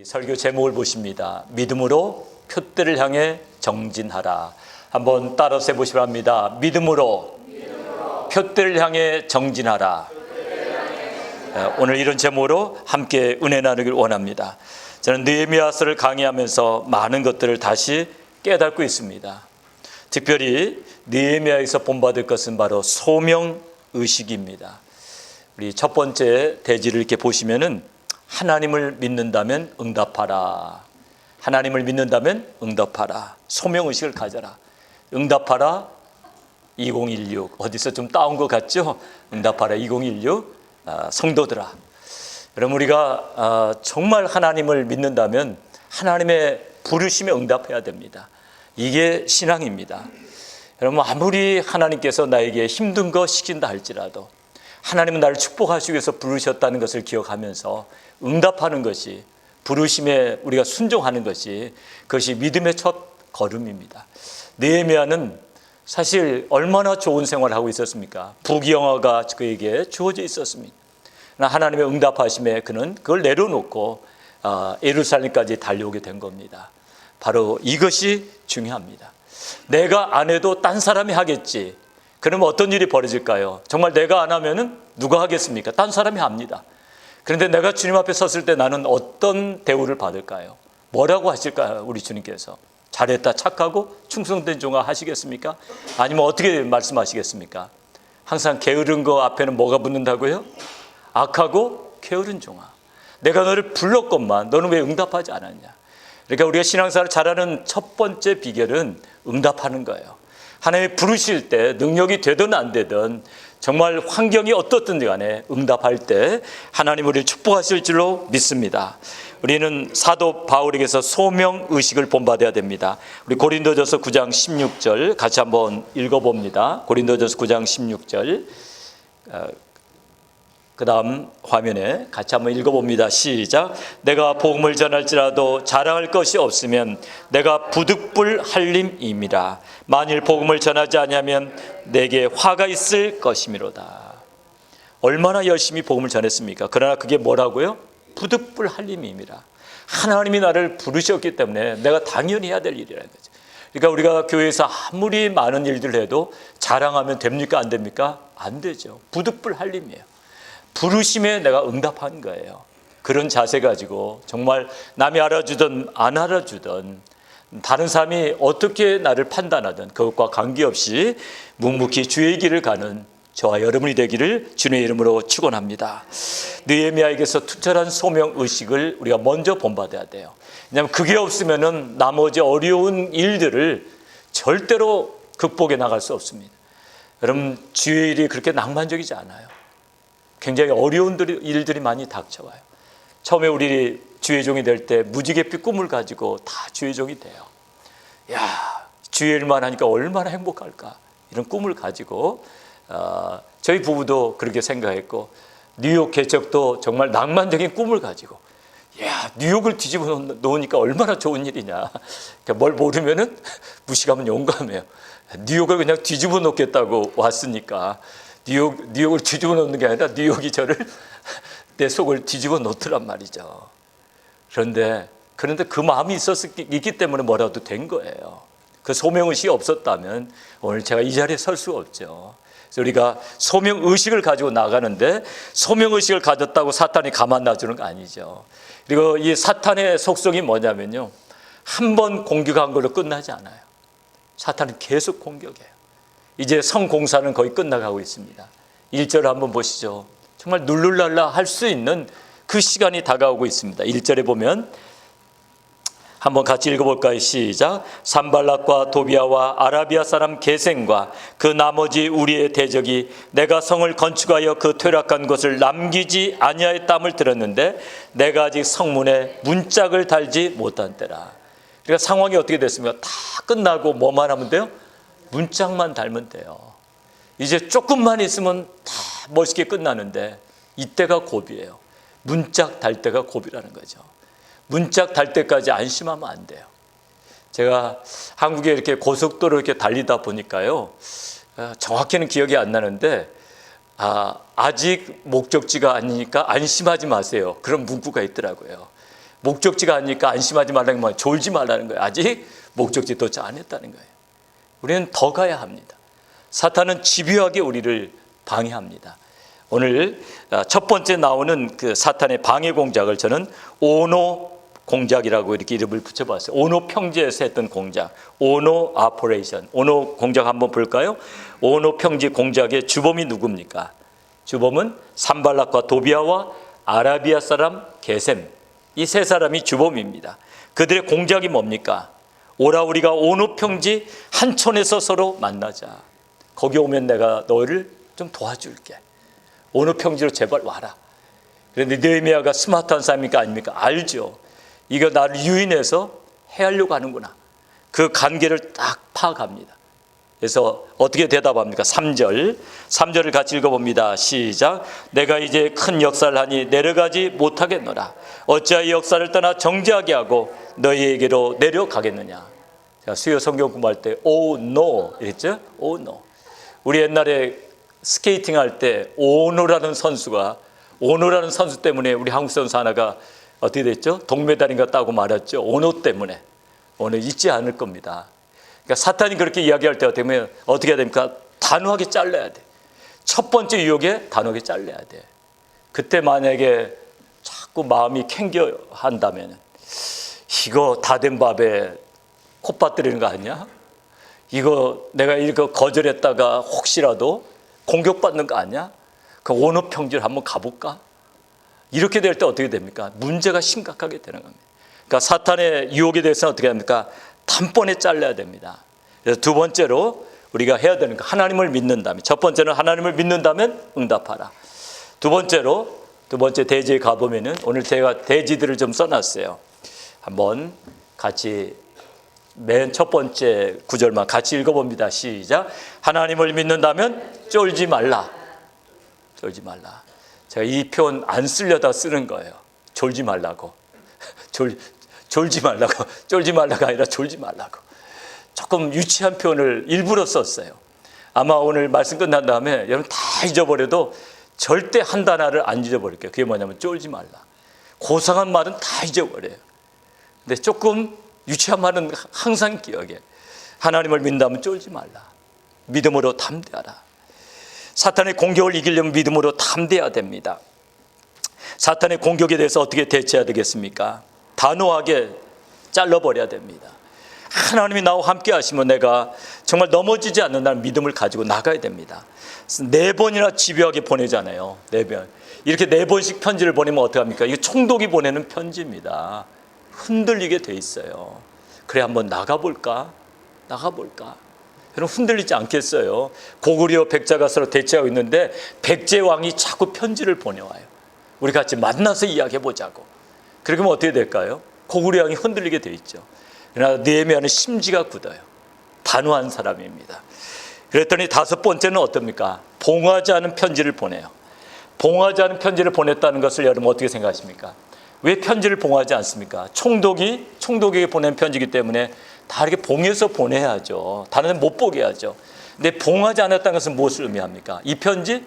설교 제목을 보십니다. 믿음으로 표대를 향해 정진하라. 한번 따라서 해보시기 바랍니다. 믿음으로 표대를 향해 정진하라. 오늘 이런 제목으로 함께 은혜 나누길 원합니다. 저는 느헤미야서를 강의하면서 많은 것들을 다시 깨닫고 있습니다. 특별히 느헤미야에서 본받을 것은 바로 소명의식입니다. 우리 첫 번째 대지를 이렇게 보시면은 하나님을 믿는다면 응답하라. 하나님을 믿는다면 응답하라. 소명의식을 가져라. 응답하라 2016. 어디서 좀 따온 것 같죠? 응답하라 2016. 성도들아. 그럼 우리가 정말 하나님을 믿는다면 하나님의 부르심에 응답해야 됩니다. 이게 신앙입니다. 여러분, 아무리 하나님께서 나에게 힘든 거 시킨다 할지라도 하나님은 나를 축복하시기 위해서 부르셨다는 것을 기억하면서 응답하는 것이, 부르심에 우리가 순종하는 것이, 그것이 믿음의 첫 걸음입니다. 느헤미야는 사실 얼마나 좋은 생활을 하고 있었습니까? 부귀영화가 그에게 주어져 있었습니다. 하나님의 응답하심에 그는 그걸 내려놓고 예루살렘까지 달려오게 된 겁니다. 바로 이것이 중요합니다. 내가 안 해도 딴 사람이 하겠지. 그러면 어떤 일이 벌어질까요? 정말 내가 안 하면은 누가 하겠습니까? 딴 사람이 합니다. 그런데 내가 주님 앞에 섰을 때 나는 어떤 대우를 받을까요? 뭐라고 하실까요? 우리 주님께서 잘했다, 착하고 충성된 종아 하시겠습니까? 아니면 어떻게 말씀하시겠습니까? 항상 게으른 거 앞에는 뭐가 붙는다고요? 악하고 게으른 종아, 내가 너를 불렀건만 너는 왜 응답하지 않았냐? 그러니까 우리가 신앙생활을 잘하는 첫 번째 비결은 응답하는 거예요. 하나님이 부르실 때 능력이 되든 안 되든 정말 환경이 어떻든 간에 응답할 때 하나님 우리를 축복하실 줄로 믿습니다. 우리는 사도 바울에게서 소명의식을 본받아야 됩니다. 우리 고린도전서 9장 16절 같이 한번 읽어봅니다. 고린도전서 9장 16절 그 다음 화면에 같이 한번 읽어봅니다. 시작. 내가 복음을 전할지라도 자랑할 것이 없으면 내가 부득불 할림임이라. 만일 복음을 전하지 않으면 내게 화가 있을 것이미로다. 얼마나 열심히 복음을 전했습니까? 그러나 그게 뭐라고요? 부득불 할림임이라. 하나님이 나를 부르셨기 때문에 내가 당연히 해야 될 일이라는 거죠. 그러니까 우리가 교회에서 아무리 많은 일들을 해도 자랑하면 됩니까? 안 됩니까? 안 되죠. 부득불 할림이에요. 부르심에 내가 응답한 거예요. 그런 자세 가지고 정말 남이 알아주든 안 알아주든 다른 사람이 어떻게 나를 판단하든 그것과 관계없이 묵묵히 주의 길을 가는 저와 여러분이 되기를 주님의 이름으로 축원합니다. 느헤미야에게서 투철한 소명의식을 우리가 먼저 본받아야 돼요. 왜냐하면 그게 없으면 나머지 어려운 일들을 절대로 극복해 나갈 수 없습니다. 여러분, 주의 일이 그렇게 낭만적이지 않아요. 굉장히 어려운 일들이 많이 닥쳐와요. 처음에 우리 주의 종이 될 때 무지갯빛 꿈을 가지고 다 주의 종이 돼요. 야, 주의 일만 하니까 얼마나 행복할까, 이런 꿈을 가지고 저희 부부도 그렇게 생각했고, 뉴욕 개척도 정말 낭만적인 꿈을 가지고, 야, 뉴욕을 뒤집어 놓으니까 얼마나 좋은 일이냐. 뭘 모르면은 무식하면 용감해요. 뉴욕을 그냥 뒤집어 놓겠다고 왔으니까 뉴욕을 뒤집어 놓는 게 아니라 뉴욕이 저를, 내 속을 뒤집어 놓더란 말이죠. 그런데 그 마음이 있기 때문에 뭐라도 된 거예요. 그 소명의식이 없었다면 오늘 제가 이 자리에 설 수가 없죠. 그래서 우리가 소명의식을 가지고 나가는데, 소명의식을 가졌다고 사탄이 가만 놔주는 거 아니죠. 그리고 이 사탄의 속성이 뭐냐면요, 한 번 공격한 걸로 끝나지 않아요. 사탄은 계속 공격해요. 이제 성공사는 거의 끝나가고 있습니다. 1절을 한번 보시죠. 정말 눌룰랄라 할 수 있는 그 시간이 다가오고 있습니다. 1절에 보면 한번 같이 읽어볼까요? 시작. 산발락과 도비아와 아라비아 사람 게셈과 그 나머지 우리의 대적이 내가 성을 건축하여 그 퇴락한 곳을 남기지 아니하였다함을 들었는데 내가 아직 성문에 문짝을 달지 못한 때라. 그러니까 상황이 어떻게 됐습니까? 다 끝나고 뭐만 하면 돼요? 문짝만 달면 돼요. 이제 조금만 있으면 다 멋있게 끝나는데 이때가 고비예요. 문짝 달 때가 고비라는 거죠. 문짝 달 때까지 안심하면 안 돼요. 제가 한국에 이렇게 고속도로 이렇게 달리다 보니까요, 정확히는 기억이 안 나는데 아직 목적지가 아니니까 안심하지 마세요, 그런 문구가 있더라고요. 목적지가 아니니까 안심하지 말라는 거, 졸지 말라는 거예요. 아직 목적지 도착 안 했다는 거예요. 우리는 더 가야 합니다. 사탄은 집요하게 우리를 방해합니다. 오늘 첫 번째 나오는 그 사탄의 방해 공작을 저는 오노 공작이라고 이렇게 이름을 붙여봤어요. 오노 평지에서 했던 공작, 오노 아포레이션. 오노 공작 한번 볼까요? 오노 평지 공작의 주범이 누굽니까? 주범은 산발락과 도비아와 아라비아 사람 게셈, 이 세 사람이 주범입니다. 그들의 공작이 뭡니까? 오라, 우리가 오노 평지 한촌에서 서로 만나자. 거기 오면 내가 너를 좀 도와줄게. 오노 평지로 제발 와라. 그런데 느헤미야가 스마트한 사람입니까 아닙니까? 알죠. 이거 나를 유인해서 해하려고 하는구나. 그 관계를 딱 파악합니다. 그래서 어떻게 대답합니까? 3절을 같이 읽어봅니다. 시작. 내가 이제 큰 역사를 하니 내려가지 못하겠노라. 어찌하여 역사를 떠나 정죄하게 하고 너희에게로 내려가겠느냐. 제가 수요 성경 공부할 때 Oh no 이랬죠? Oh no. 우리 옛날에 스케이팅 할 때 오노라는 선수 때문에 우리 한국 선수 하나가 어떻게 됐죠? 동메달인가 따고 말았죠. 오노 때문에. 오늘 잊지 않을 겁니다. 그러니까 사탄이 그렇게 이야기할 때가 되면 어떻게 해야 됩니까? 단호하게 잘라야 돼. 첫 번째 유혹에 단호하게 잘라야 돼. 그때 만약에 자꾸 마음이 캥겨한다면 이거 다 된 밥에 콧밥 들이는 거 아니야? 이거 내가 이거 거절했다가 혹시라도 공격받는 거 아니야? 그 오노 평지를 한번 가볼까? 이렇게 될 때 어떻게 됩니까? 문제가 심각하게 되는 겁니다. 그러니까 사탄의 유혹에 대해서는 어떻게 합니까? 단번에 잘라야 됩니다. 그래서 두 번째로 우리가 해야 되는 거, 하나님을 믿는다면, 첫 번째는 하나님을 믿는다면 응답하라. 두 번째 대지에 가보면은 오늘 제가 대지들을 좀 써놨어요. 한번 같이 맨 첫 번째 구절만 같이 읽어봅니다. 시작. 하나님을 믿는다면 쫄지 말라. 쫄지 말라. 제가 이 표현 안 쓰려다 쓰는 거예요. 졸지 말라고. 졸지 말라고. 쫄지 말라가 아니라 졸지 말라고. 조금 유치한 표현을 일부러 썼어요. 아마 오늘 말씀 끝난 다음에 여러분 다 잊어버려도 절대 한 단어를 안 잊어버릴게요. 그게 뭐냐면 쫄지 말라. 고상한 말은 다 잊어버려요. 근데 조금 유치한 말은 항상 기억해. 하나님을 믿는다면 쫄지 말라. 믿음으로 담대하라. 사탄의 공격을 이기려면 믿음으로 담대해야 됩니다. 사탄의 공격에 대해서 어떻게 대처해야 되겠습니까? 단호하게 잘라버려야 됩니다. 하나님이 나와 함께 하시면 내가 정말 넘어지지 않는다는 믿음을 가지고 나가야 됩니다. 4번이나 집요하게 보내잖아요. 4번. 이렇게 4번씩 편지를 보내면 어떡합니까? 이게 총독이 보내는 편지입니다. 흔들리게 돼 있어요. 그래 한번 나가볼까? 여러분 흔들리지 않겠어요? 고구려 백자가 서로 대치하고 있는데 백제 왕이 자꾸 편지를 보내와요. 우리 같이 만나서 이야기해보자고. 그러면 어떻게 될까요? 고구려 왕이 흔들리게 돼 있죠. 그러나 느헤미야는 심지가 굳어요. 단호한 사람입니다. 그랬더니 5번째는 어떻습니까? 봉하지 않은 편지를 보내요. 봉하지 않은 편지를 보냈다는 것을 여러분 어떻게 생각하십니까? 왜 편지를 봉하지 않습니까? 총독에게 보낸 편지이기 때문에 다 이렇게 봉해서 보내야죠. 다른 데는 못 보게 하죠. 근데 봉하지 않았다는 것은 무엇을 의미합니까? 이 편지의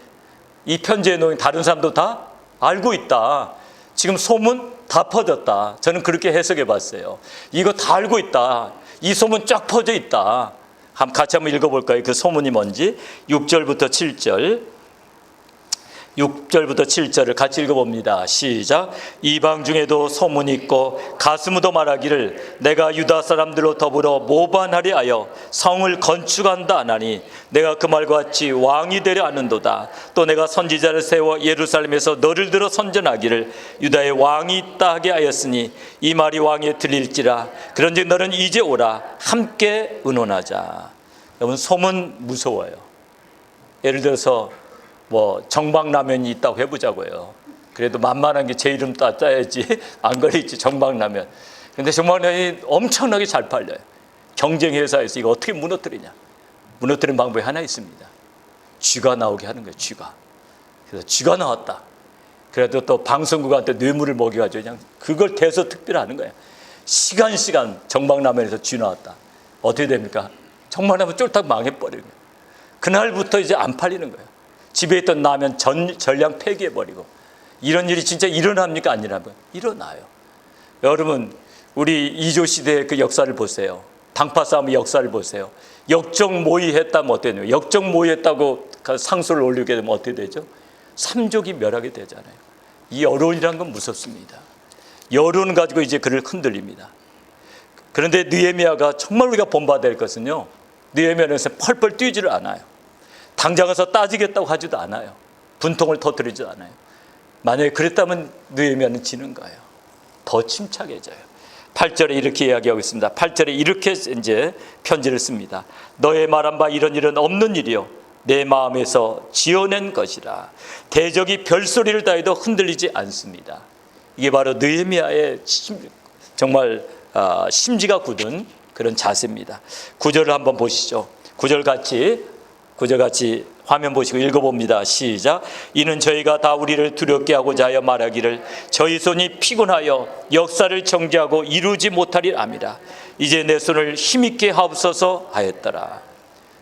내용이 다른 사람도 다 알고 있다. 지금 소문 다 퍼졌다. 저는 그렇게 해석해 봤어요. 이거 다 알고 있다. 이 소문 쫙 퍼져 있다. 같이 한번 읽어볼까요? 그 소문이 뭔지. 6절부터 7절을 같이 읽어봅니다. 시작. 이방 중에도 소문이 있고 가스무도 말하기를 내가 유다 사람들로 더불어 모반하려 하여 성을 건축한다 하나니 내가 그 말과 같이 왕이 되려 하는도다. 또 내가 선지자를 세워 예루살렘에서 너를 들어 선전하기를 유다의 왕이 있다 하게 하였으니 이 말이 왕에 들릴지라. 그런즉 너는 이제 오라 함께 의논하자. 여러분 소문 무서워요. 예를 들어서 정박라면이 있다고 해보자고요. 그래도 만만한 게 제 이름 따야지 안 걸리지. 정박라면. 근데 정박라면이 엄청나게 잘 팔려요. 경쟁회사에서 이거 어떻게 무너뜨리냐. 무너뜨리는 방법이 하나 있습니다. 쥐가 나오게 하는 거예요. 쥐가. 그래서 쥐가 나왔다. 그래도 또 방송국한테 뇌물을 먹여가지고 그냥 그걸 대서특필하는 거예요. 시간 정박라면에서 쥐 나왔다. 어떻게 됩니까? 정박라면 쫄딱 망해버리는 거예요. 그날부터 이제 안 팔리는 거예요. 집에 있던 라면 전량 폐기해버리고. 이런 일이 진짜 일어납니까? 안 일어나요? 일어나요. 여러분, 우리 이조 시대의 그 역사를 보세요. 당파 싸움의 역사를 보세요. 역적 모의했다면 어떻게 돼요? 역적 모의했다고 상소를 올리게 되면 어떻게 되죠? 삼족이 멸하게 되잖아요. 이 여론이라는 건 무섭습니다. 여론 가지고 이제 그를 흔들립니다. 그런데 느헤미야가 정말 우리가 본받아야 될 것은요, 느헤미야는 펄펄 뛰지를 않아요. 당장 가서 따지겠다고 하지도 않아요. 분통을 터뜨리지도 않아요. 만약에 그랬다면 느헤미야는 지는 거예요. 더 침착해져요. 8절에 이렇게 이야기하고 있습니다. 8절에 이렇게 이제 편지를 씁니다. 너의 말한 바 이런 일은 없는 일이요 내 마음에서 지어낸 것이라. 대적이 별소리를 다해도 흔들리지 않습니다. 이게 바로 느헤미야의 정말 심지가 굳은 그런 자세입니다. 9절을 한번 보시죠. 9절 같이 화면 보시고 읽어봅니다. 시작. 이는 저희가 다 우리를 두렵게 하고자 하여 말하기를 저희 손이 피곤하여 역사를 정죄하고 이루지 못하리 압니다. 이제 내 손을 힘있게 하옵소서 하였더라.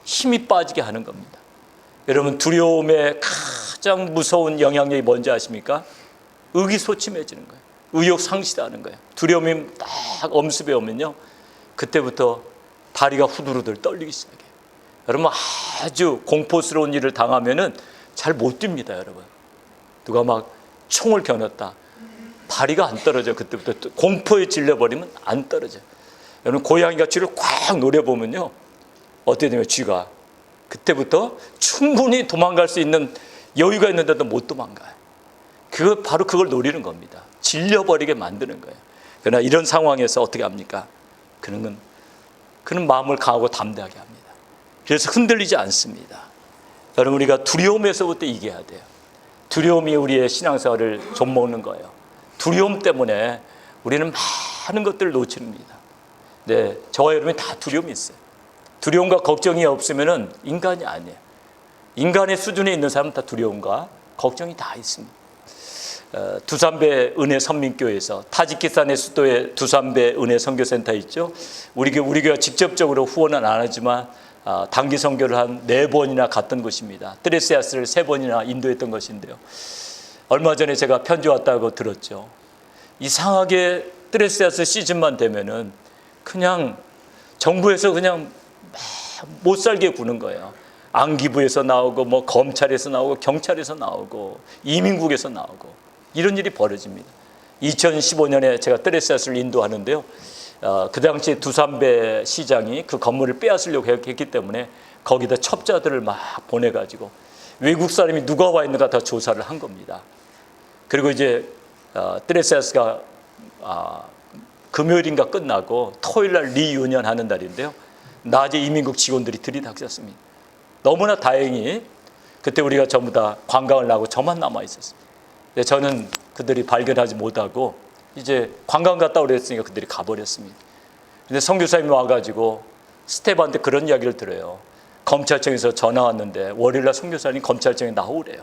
힘이 빠지게 하는 겁니다. 여러분, 두려움의 가장 무서운 영향력이 뭔지 아십니까? 의기소침해지는 거예요. 의욕 상실하는 거예요. 두려움이 딱 엄습해 오면요, 그때부터 다리가 후들후들 떨리기 시작해요. 여러분, 아주 공포스러운 일을 당하면은 잘 못 뜁니다. 여러분, 누가 막 총을 겨눴다, 다리가 안 떨어져. 그때부터 공포에 질려버리면 안 떨어져. 여러분, 고양이가 쥐를 꽉 노려보면요, 어떻게 되면 쥐가 그때부터 충분히 도망갈 수 있는 여유가 있는데도 못 도망가요. 바로 그걸 노리는 겁니다. 질려버리게 만드는 거예요. 그러나 이런 상황에서 어떻게 합니까? 그는 마음을 강하고 담대하게 합니다. 그래서 흔들리지 않습니다. 여러분, 우리가 두려움에서부터 이겨야 돼요. 두려움이 우리의 신앙생활을 좀먹는 거예요. 두려움 때문에 우리는 많은 것들을 놓칩니다. 네, 저와 여러분이 다 두려움이 있어요. 두려움과 걱정이 없으면 인간이 아니에요. 인간의 수준에 있는 사람은 다 두려움과 걱정이 다 있습니다. 두산베 은혜 선민교회에서 타지키스탄의 수도에 두산베 은혜 선교센터 있죠. 우리 교회가 직접적으로 후원은 안 하지만 단기 선교를 한 4번이나 갔던 곳입니다. 트레시아스를 3번이나 인도했던 것인데요. 얼마 전에 제가 편지 왔다고 들었죠. 이상하게 트레시아스 시즌만 되면은 그냥 정부에서 그냥 못 살게 구는 거예요. 안기부에서 나오고, 뭐 검찰에서 나오고, 경찰에서 나오고, 이민국에서 나오고, 이런 일이 벌어집니다. 2015년에 제가 트레시아스를 인도하는데요, 그 당시에 두산베 시장이 그 건물을 빼앗으려고 했기 때문에 거기다 첩자들을 막 보내가지고 외국 사람이 누가 와 있는가 다 조사를 한 겁니다. 그리고 이제 트레시아스가 금요일인가 끝나고 토요일날 리유니언 하는 날인데요, 낮에 이민국 직원들이 들이닥쳤습니다. 너무나 다행히 그때 우리가 전부 다 관광을 나고 저만 남아 있었어요. 근데 저는 그들이 발견하지 못하고 이제 관광 갔다 오랬으니까 그들이 가버렸습니다. 근데 선교사님이 와가지고 스텝한테 그런 이야기를 들어요. 검찰청에서 전화 왔는데 월요일날 선교사님 검찰청에 나오래요.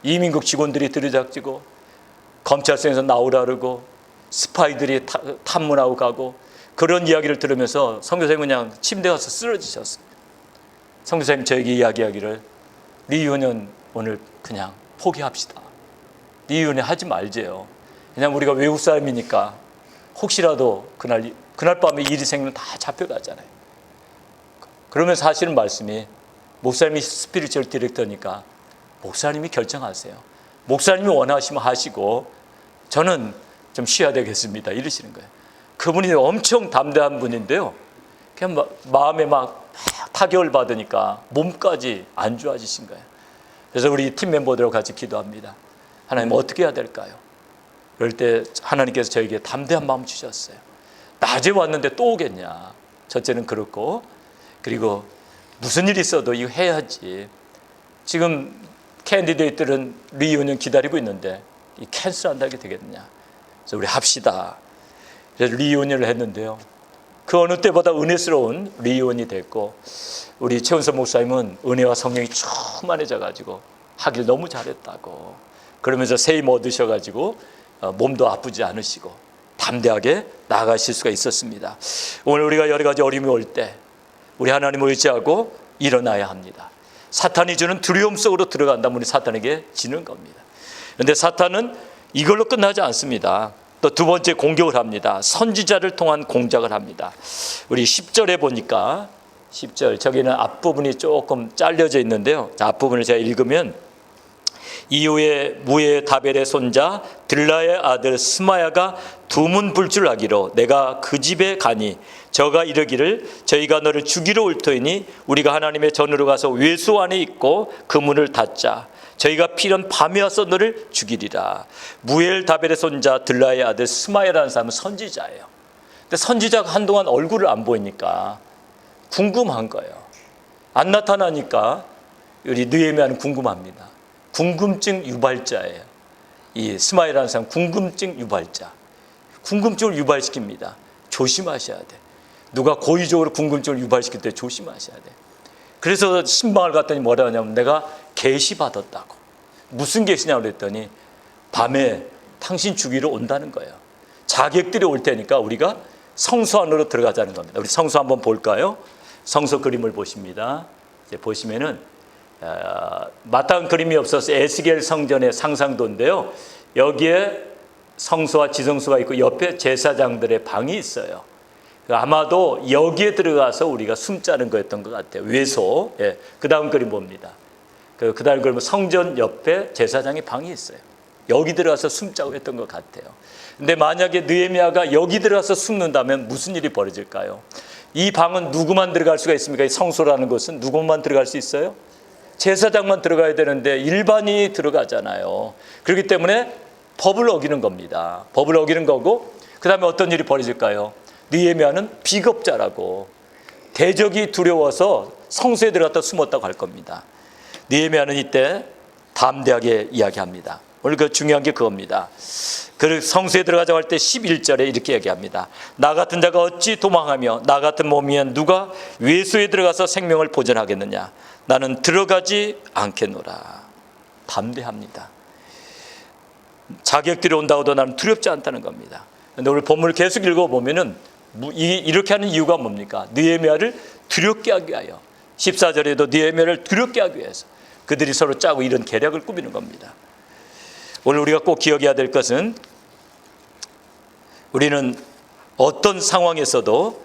이민국 직원들이 들이닥치고 검찰청에서 나오라 그러고 스파이들이 탐문하고 가고, 그런 이야기를 들으면서 선교사님은 그냥 침대에 가서 쓰러지셨습니다. 선교사님 저에게 이야기하기를 리유니언 오늘 그냥 포기합시다. 리유니언 하지 말재요. 그냥 우리가 외국 사람이니까 혹시라도 그날 밤에 일이 생기면 다 잡혀가잖아요. 그러면 사실은 말씀이, 목사님이 스피리추얼 디렉터니까 목사님이 결정하세요. 목사님이 원하시면 하시고 저는 좀 쉬어야 되겠습니다, 이러시는 거예요. 그분이 엄청 담대한 분인데요, 그냥 마음에 막 타격을 받으니까 몸까지 안 좋아지신 거예요. 그래서 우리 팀 멤버들하고 같이 기도합니다. 하나님, 어떻게 해야 될까요? 그럴 때 하나님께서 저에게 담대한 마음 주셨어요. 낮에 왔는데 또 오겠냐. 첫째는 그렇고, 그리고 무슨 일이 있어도 이거 해야지. 지금 캔디데이트들은 리유니언 기다리고 있는데 이 캔슬한다게 되겠느냐. 그래서 우리 합시다. 그래서 리유니언을 했는데요, 그 어느 때보다 은혜스러운 리유니언이 됐고, 우리 최은선 목사님은 은혜와 성령이 충만해져 가지고 하길 너무 잘했다고 그러면서 새 힘 얻으셔가지고 몸도 아프지 않으시고 담대하게 나아가실 수가 있었습니다. 오늘 우리가 여러 가지 어려움이 올 때 우리 하나님을 의지하고 일어나야 합니다. 사탄이 주는 두려움 속으로 들어간다면 우리 사탄에게 지는 겁니다. 그런데 사탄은 이걸로 끝나지 않습니다. 또 두 번째 공격을 합니다. 선지자를 통한 공작을 합니다. 우리 10절에 보니까 10절 저기는 앞부분이 조금 잘려져 있는데요. 앞부분을 제가 읽으면 이후에 무의 다벨의 손자 들라의 아들 스마야가 두문불출하기로 내가 그 집에 가니 저가 이르기를 저희가 너를 죽이러 올 터이니 우리가 하나님의 전으로 가서 외수 안에 있고 그 문을 닫자. 저희가 필연 밤에 와서 너를 죽이리라. 무엘 다벨의 손자 들라의 아들 스마야라는 사람은 선지자예요. 근데 선지자가 한동안 얼굴을 안 보이니까 궁금한 거예요. 안 나타나니까 우리 느헤미야는 궁금합니다. 궁금증 유발자예요. 이 스마야라는 사람 궁금증 유발자. 궁금증을 유발시킵니다. 조심하셔야 돼. 누가 고의적으로 궁금증을 유발시킬 때 조심하셔야 돼. 그래서 신방을 갔더니 뭐라 하냐면 내가 계시 받았다고. 무슨 계시냐고 그랬더니 밤에 당신 죽이러 온다는 거예요. 자객들이 올 테니까 우리가 성소 안으로 들어가자는 겁니다. 우리 성소 한번 볼까요? 성소 그림을 보십니다. 이제 보시면은 마땅한 그림이 없어서 에스겔 성전의 상상도인데요. 여기에 성소와 지성소가 있고 옆에 제사장들의 방이 있어요. 아마도 여기에 들어가서 우리가 숨자는 거였던 것 같아요. 외소. 예. 그 다음 그림 봅니다. 그 다음 그림은 성전 옆에 제사장의 방이 있어요. 여기 들어가서 숨자고 했던 것 같아요. 근데 만약에 느헤미야가 여기 들어가서 숨는다면 무슨 일이 벌어질까요? 이 방은 누구만 들어갈 수가 있습니까? 이 성소라는 것은 누구만 들어갈 수 있어요? 제사장만 들어가야 되는데 일반인이 들어가잖아요. 그렇기 때문에 법을 어기는 겁니다. 법을 어기는 거고 그 다음에 어떤 일이 벌어질까요? 느헤미야는 비겁자라고 대적이 두려워서 성소에 들어갔다 숨었다고 할 겁니다. 느헤미야는 이때 담대하게 이야기합니다. 오늘 그 중요한 게 그겁니다. 그 성소에 들어가자고 할 때 11절에 이렇게 얘기합니다. 나 같은 자가 어찌 도망하며 나 같은 몸이면 누가 외소에 들어가서 생명을 보존하겠느냐. 나는 들어가지 않겠노라. 담대합니다. 자객들이 온다고도 나는 두렵지 않다는 겁니다. 그런데 오늘 본문을 계속 읽어보면은 이렇게 하는 이유가 뭡니까? 느헤미야를 두렵게 하기 위하여 14절에도 느헤미야를 두렵게 하기 위해서 그들이 서로 짜고 이런 계략을 꾸미는 겁니다. 오늘 우리가 꼭 기억해야 될 것은 우리는 어떤 상황에서도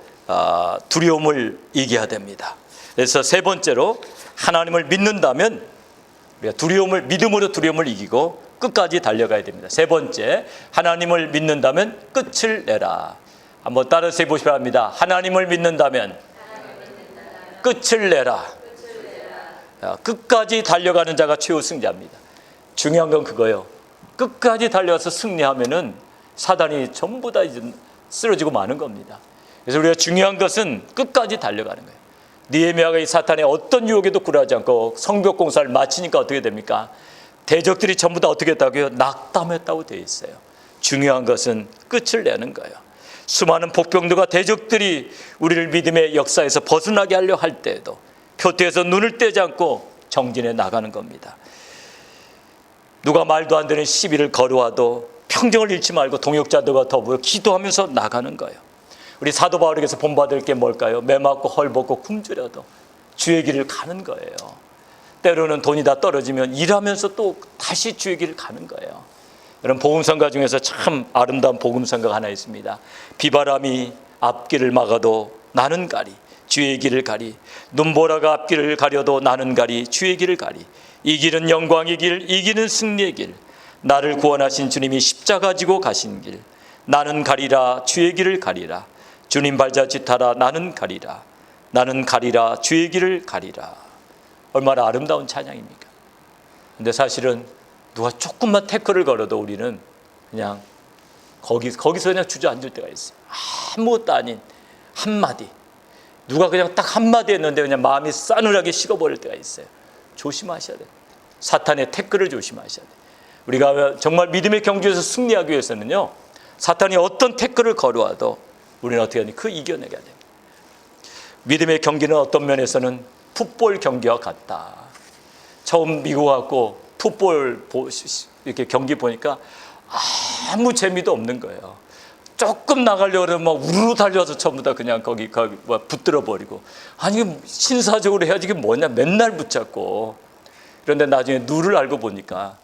두려움을 이겨야 됩니다. 그래서 세 번째로 하나님을 믿는다면 우리가 믿음으로 두려움을 이기고 끝까지 달려가야 됩니다. 세 번째, 하나님을 믿는다면 끝을 내라. 한번 따라서 해보시기 바랍니다. 하나님을 믿는다면 끝을 내라. 끝까지 달려가는 자가 최후 승자입니다. 중요한 건 그거예요. 끝까지 달려가서 승리하면은 사단이 전부 다 이제 쓰러지고 마는 겁니다. 그래서 우리가 중요한 것은 끝까지 달려가는 거예요. 느헤미야가 이 사탄의 어떤 유혹에도 굴하지 않고 성벽 공사를 마치니까 어떻게 됩니까? 대적들이 전부 다 어떻게 했다고요? 낙담했다고 되어 있어요. 중요한 것은 끝을 내는 거예요. 수많은 복병들과 대적들이 우리를 믿음의 역사에서 벗어나게 하려 할 때에도 표태에서 눈을 떼지 않고 정진해 나가는 겁니다. 누가 말도 안 되는 시비를 걸어와도 평정을 잃지 말고 동역자들과 더불어 기도하면서 나가는 거예요. 우리 사도 바울에게서 본받을 게 뭘까요? 매맞고 헐벗고 굶주려도 주의 길을 가는 거예요. 때로는 돈이 다 떨어지면 일하면서 또 다시 주의 길을 가는 거예요. 여러분, 복음성가 중에서 참 아름다운 복음성가가 하나 있습니다. 비바람이 앞길을 막아도 나는 가리 주의 길을 가리. 눈보라가 앞길을 가려도 나는 가리 주의 길을 가리. 이 길은 영광의 길, 이 길은 승리의 길. 나를 구원하신 주님이 십자가 지고 가신 길. 나는 가리라 주의 길을 가리라. 주님 발자취 타라 나는 가리라. 나는 가리라 주의 길을 가리라. 얼마나 아름다운 찬양입니까? 근데 사실은 누가 조금만 태클을 걸어도 우리는 그냥 거기서 그냥 주저앉을 때가 있어요. 아무것도 아닌 한마디. 누가 그냥 딱 한마디 했는데 그냥 마음이 싸늘하게 식어버릴 때가 있어요. 조심하셔야 돼요. 사탄의 태클을 조심하셔야 돼요. 우리가 정말 믿음의 경주에서 승리하기 위해서는요, 사탄이 어떤 태클을 걸어와도 우리는 어떻게 하니? 그 이겨내야 돼요. 믿음의 경기는 어떤 면에서는 풋볼 경기와 같다. 처음 미국 왔고 풋볼 이렇게 경기 보니까 아무 재미도 없는 거예요. 조금 나가려고 그러면 막 우르르 달려와서 전부 다 그냥 거기 붙들어 버리고, 아니 신사적으로 해야지 이게 뭐냐, 맨날 붙잡고. 그런데 나중에 룰을 알고 보니까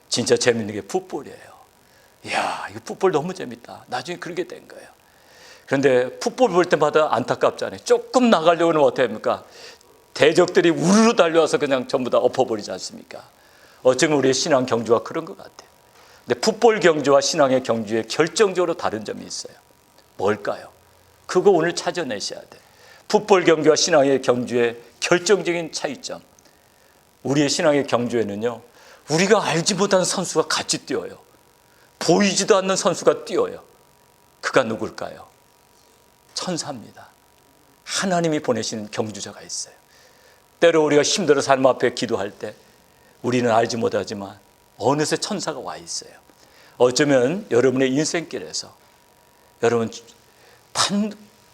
진짜 재밌는 게 풋볼이에요. 이야, 이거 풋볼 너무 재밌다. 나중에 그렇게 된 거예요. 그런데 풋볼 볼 때마다 안타깝잖아요. 조금 나가려고 하면 어떻게 합니까? 대적들이 우르르 달려와서 그냥 전부 다 엎어버리지 않습니까? 어쩌면 우리의 신앙 경주가 그런 것 같아요. 근데 풋볼 경주와 신앙의 경주에 결정적으로 다른 점이 있어요. 뭘까요? 그거 오늘 찾아내셔야 돼요. 풋볼 경주와 신앙의 경주의 결정적인 차이점. 우리의 신앙의 경주에는요, 우리가 알지 못하는 선수가 같이 뛰어요. 보이지도 않는 선수가 뛰어요. 그가 누굴까요? 천사입니다. 하나님이 보내시는 경주자가 있어요. 때로 우리가 힘들어서 하나님 앞에 기도할 때 우리는 알지 못하지만 어느새 천사가 와 있어요. 어쩌면 여러분의 인생길에서 여러분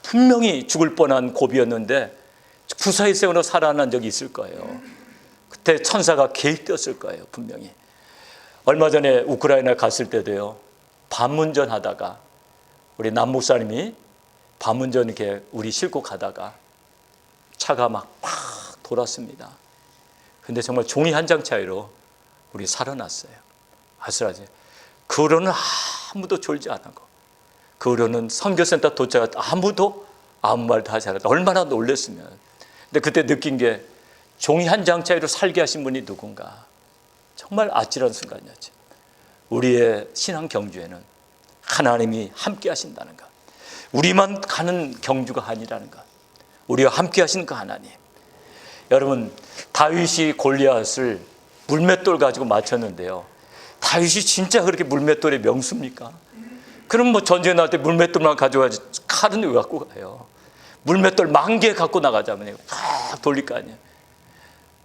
분명히 죽을 뻔한 고비였는데 구사의 세월로 살아난 적이 있을 거예요. 그때 천사가 개입되었을 거예요. 분명히. 얼마 전에 우크라이나 갔을 때도요, 반문전 하다가 우리 남목사님이 반문전 이렇게 우리 싣고 가다가 차가 막 돌았습니다. 근데 정말 종이 한 장 차이로 우리 살아났어요. 아슬아슬. 그 후로는 아무도 졸지 않았고, 그 후로는 선교센터 도착할 때 아무도 아무 말도 하지 않았다. 얼마나 놀랐으면. 근데 그때 느낀 게 종이 한 장 차이로 살게 하신 분이 누군가. 정말 아찔한 순간이었죠. 우리의 신앙 경주에는 하나님이 함께 하신다는 것, 우리만 가는 경주가 아니라는 것, 우리와 함께 하시는 그 하나님. 여러분, 다윗이 골리앗을 물맷돌 가지고 맞췄는데요, 다윗이 진짜 그렇게 물맷돌의 명수입니까? 그럼 뭐 전쟁 나갈 때 물맷돌만 가져가지 칼은 왜 갖고 가요? 물맷돌 10,000개 갖고 나가자면 팍 돌릴 거 아니에요.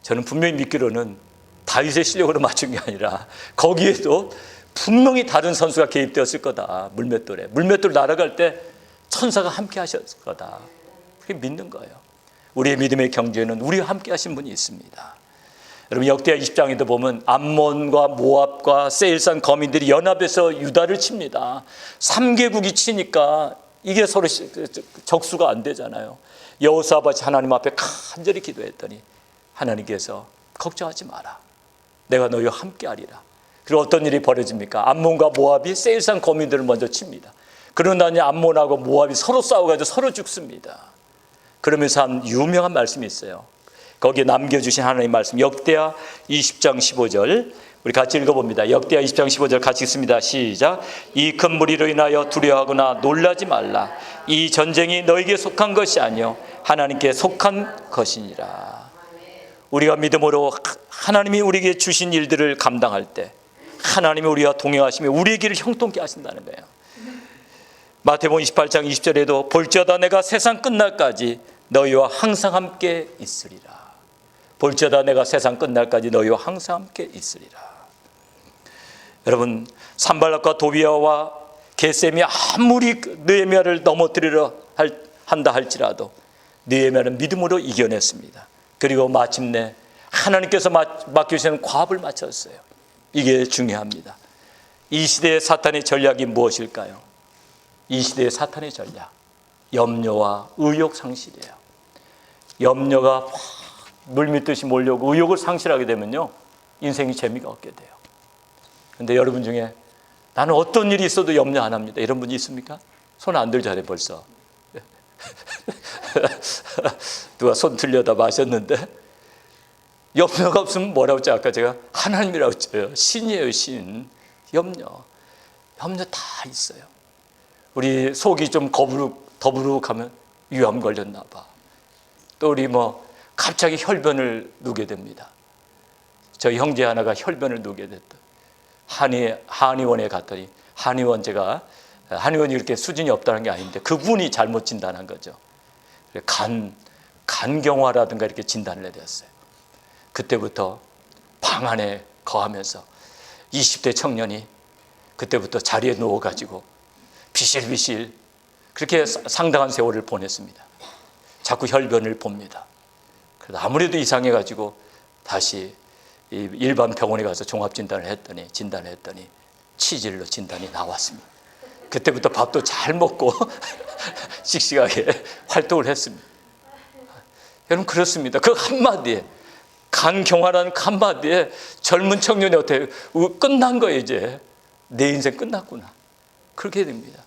저는 분명히 믿기로는 다윗의 실력으로 맞춘 게 아니라 거기에도 분명히 다른 선수가 개입되었을 거다. 물맷돌에. 물맷돌 날아갈 때 천사가 함께 하셨을 거다. 그게 믿는 거예요. 우리의 믿음의 경주에는 우리와 함께 하신 분이 있습니다. 여러분, 역대하 20장에도 보면 암몬과 모압과 세일산 거민들이 연합해서 유다를 칩니다. 3개국이 치니까 이게 서로 적수가 안 되잖아요. 여호사밧이 하나님 앞에 간절히 기도했더니 하나님께서 걱정하지 마라. 내가 너희와 함께 하리라. 그리고 어떤 일이 벌어집니까? 암몬과 모압이 세일산 거민들을 먼저 칩니다. 그런 다음에 암몬하고 모압이 서로 싸워가지고 서로 죽습니다. 그러면서 한 유명한 말씀이 있어요. 거기에 남겨주신 하나님의 말씀, 역대하 20장 15절 우리 같이 읽어봅니다. 역대하 20장 15절 같이 읽습니다. 시작. 이 큰 무리로 인하여 두려워하거나 놀라지 말라. 이 전쟁이 너에게 속한 것이 아니요 하나님께 속한 것이니라. 우리가 믿음으로 하나님이 우리에게 주신 일들을 감당할 때 하나님이 우리와 동행하시며 우리의 길을 형통케 하신다는 거예요. 마태복음 28장 20절에도 볼지어다 내가 세상 끝날까지 너희와 항상 함께 있으리라. 볼지어다 내가 세상 끝날까지 너희와 항상 함께 있으리라. 여러분, 산발락과 도비아와 게셈이 아무리 느헤미야를 넘어뜨리려 한다 할지라도 느헤미야는 믿음으로 이겨냈습니다. 그리고 마침내 하나님께서 맡겨주시는 과업을 마쳤어요. 이게 중요합니다. 이 시대의 사탄의 전략이 무엇일까요? 이 시대의 사탄의 전략, 염려와 의욕 상실이에요. 염려가 물밀듯이 몰려오고 의욕을 상실하게 되면요, 인생이 재미가 없게 돼요. 그런데 여러분 중에 나는 어떤 일이 있어도 염려 안 합니다, 이런 분이 있습니까? 손 안 들자래 벌써. 누가 손 들려다 마셨는데 염려가 없으면 뭐라고 했죠? 아까 제가 하나님이라고 했죠. 신이에요, 신. 염려 다 있어요. 우리 속이 좀 더부룩하면 위암 걸렸나 봐. 또 우리 갑자기 혈변을 누게 됩니다. 저희 형제 하나가 혈변을 누게 됐다. 한의원에 갔더니 한의원이 이렇게 수준이 없다는 게 아닌데 그분이 잘못 진단한 거죠. 간경화라든가 이렇게 진단을 내렸어요. 그때부터 방 안에 거하면서 20대 청년이 그때부터 자리에 누워가지고 비실비실 그렇게 상당한 세월을 보냈습니다. 자꾸 혈변을 봅니다. 그래서 아무래도 이상해가지고 다시 일반 병원에 가서 종합진단을 했더니 치질로 진단이 나왔습니다. 그때부터 밥도 잘 먹고 씩씩하게 활동을 했습니다. 여러분, 그렇습니다. 그 한마디에, 간경화라는 한마디에 젊은 청년이 어떻게 끝난 거예요. 이제 내 인생 끝났구나. 그렇게 됩니다.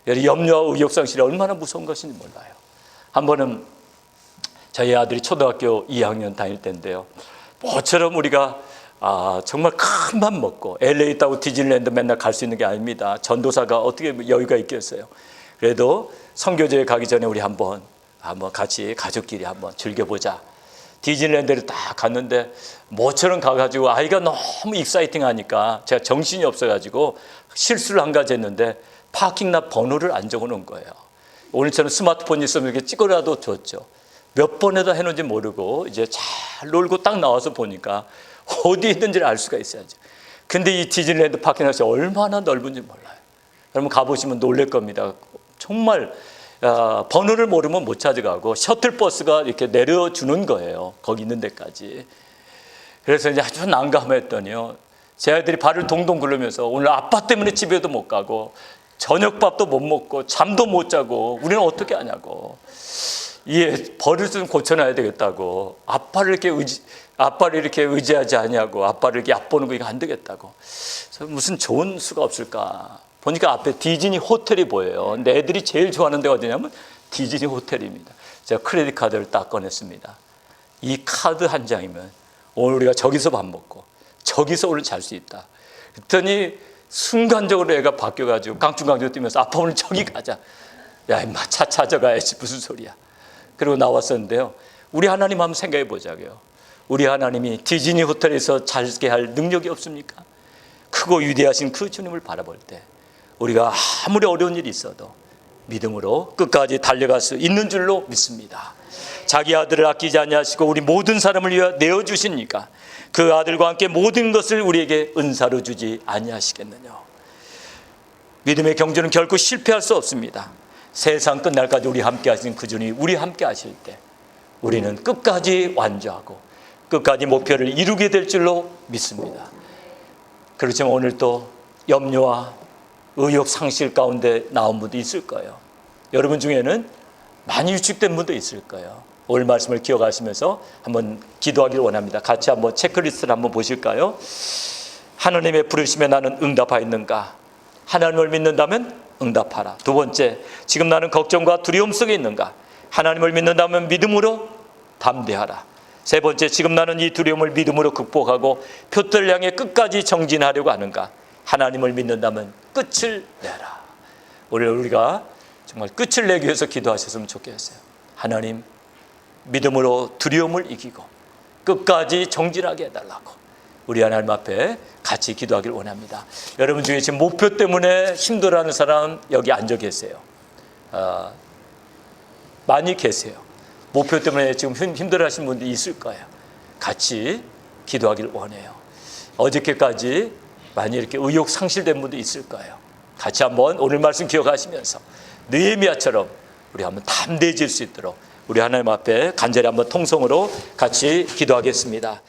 염려와 의욕 상실이 얼마나 무서운 것인지 몰라요. 한 번은 저희 아들이 초등학교 2학년 다닐 때인데요. 모처럼 우리가 정말 큰 맘 먹고 LA 있다고 디즈니랜드 맨날 갈 수 있는 게 아닙니다. 전도사가 어떻게 여유가 있겠어요. 그래도 선교제에 가기 전에 우리 한번 같이 가족끼리 한번 즐겨보자. 디즈니랜드를 딱 갔는데 모처럼 가가지고 아이가 너무 익사이팅하니까 제가 정신이 없어가지고 실수를 한 가지 했는데 파킹lot 번호를 안 적어놓은 거예요. 오늘처럼 스마트폰이 있으면 이렇게 찍어라도 줬죠. 몇 번에다 해놓은지 모르고 이제 잘 놀고 딱 나와서 보니까 어디 있는지를 알 수가 있어야죠. 근데 이 디즈니랜드 파킹롯이 얼마나 넓은지 몰라요. 여러분 가보시면 놀랄 겁니다. 정말 번호를 모르면 못 찾아가고 셔틀버스가 이렇게 내려주는 거예요. 거기 있는 데까지. 그래서 이제 아주 난감했더니요. 제 아이들이 발을 동동 굴르면서 오늘 아빠 때문에 집에도 못 가고 저녁밥도 못 먹고 잠도 못 자고 우리는 어떻게 하냐고. 이 버릇 좀 고쳐놔야 되겠다고. 아빠를 이렇게 의지하지 않냐고. 아빠를 이렇게 얕보는 거 이거 안 되겠다고. 그래서 무슨 좋은 수가 없을까. 보니까 앞에 디즈니 호텔이 보여요. 근데 애들이 제일 좋아하는 데가 어디냐면 디즈니 호텔입니다. 제가 크레딧 카드를 딱 꺼냈습니다. 이 카드 한 장이면 오늘 우리가 저기서 밥 먹고 저기서 오늘 잘 수 있다. 그랬더니 순간적으로 애가 바뀌어가지고 깡충깡충 뛰면서 아빠 오늘 저기 가자. 야 임마 차 찾아가야지 무슨 소리야. 그리고 나왔었는데요. 우리 하나님 한번 생각해 보자고요. 우리 하나님이 디즈니 호텔에서 살게 할 능력이 없습니까? 크고 위대하신 그 주님을 바라볼 때 우리가 아무리 어려운 일이 있어도 믿음으로 끝까지 달려갈 수 있는 줄로 믿습니다. 자기 아들을 아끼지 아니하시고 우리 모든 사람을 위하여 내어주시니까 그 아들과 함께 모든 것을 우리에게 은사로 주지 아니하시겠느냐. 믿음의 경주는 결코 실패할 수 없습니다. 세상 끝날까지 우리 함께 하신 그 주님이 우리 함께 하실 때 우리는 끝까지 완주하고 끝까지 목표를 이루게 될 줄로 믿습니다. 그렇지만 오늘 또 염려와 의욕 상실 가운데 나온 분도 있을 거예요. 여러분 중에는 많이 위축된 분도 있을 거예요. 오늘 말씀을 기억하시면서 한번 기도하기를 원합니다. 같이 한번 체크리스트를 한번 보실까요? 하나님의 부르심에 나는 응답하였는가? 하나님을 믿는다면 응답하라. 두 번째, 지금 나는 걱정과 두려움 속에 있는가? 하나님을 믿는다면 믿음으로 담대하라. 세 번째, 지금 나는 이 두려움을 믿음으로 극복하고 표대를 향해 끝까지 정진하려고 하는가? 하나님을 믿는다면 끝을 내라. 오늘 우리가 정말 끝을 내기 위해서 기도하셨으면 좋겠어요. 하나님, 믿음으로 두려움을 이기고 끝까지 정진하게 해달라고 우리 하나님 앞에 같이 기도하기를 원합니다. 여러분 중에 지금 목표 때문에 힘들어하는 사람 여기 앉아 계세요. 많이 계세요. 목표 때문에 지금 힘들어하시는 분들이 있을 거예요. 같이 기도하기를 원해요. 어저께까지 많이 이렇게 의욕 상실된 분도 있을 거예요. 같이 한번 오늘 말씀 기억하시면서 느헤미야처럼 우리 한번 담대해질 수 있도록 우리 하나님 앞에 간절히 한번 통성으로 같이 기도하겠습니다.